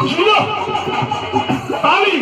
सुनो ताली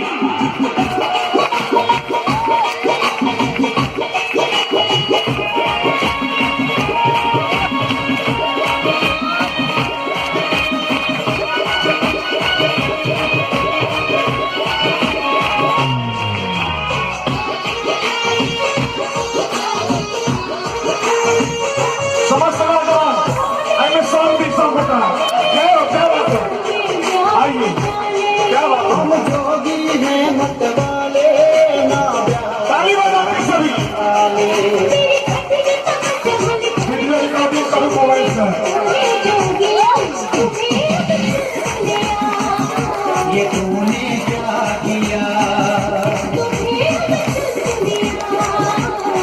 ये तूने क्या किया,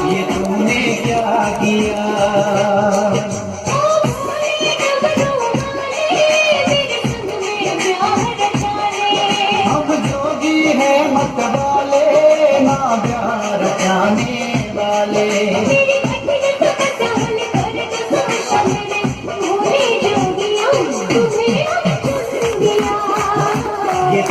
ये तूने क्या किया। हम जोगी है मत वाले ना प्यार जाने वाले। ये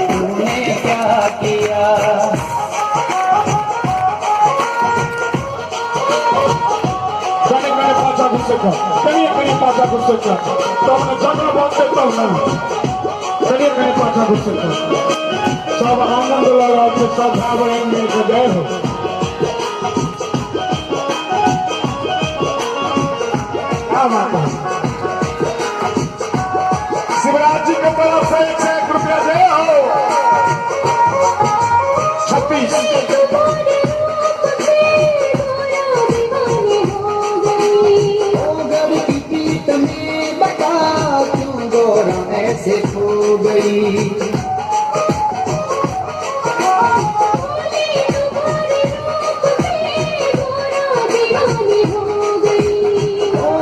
तूने क्या किया। चलिए मेरे पाचा गुस्से का तो अपने जगह बहुत देता हूँ मैं। चलिए मेरे पाचा गुस्से का सब आनंद लगा के सब भाई मिल के गए हो। क्या बात है। शिवराज जी की तरफ से 101 रुपया दे हो। 36 ऐसे हो गई।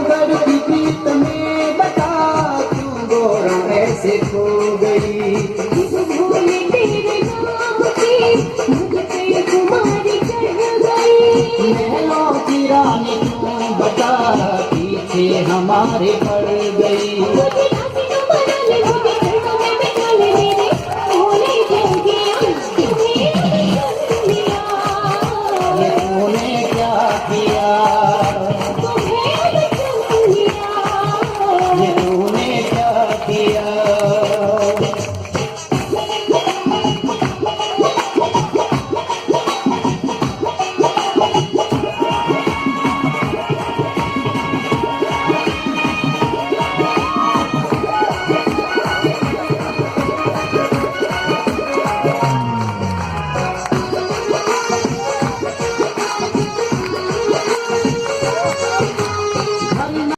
घर की प्रीत में बता क्यों गोरा ऐसे खो गई। महलों की रानी क्यों बता पीछे हमारे पड़ गई।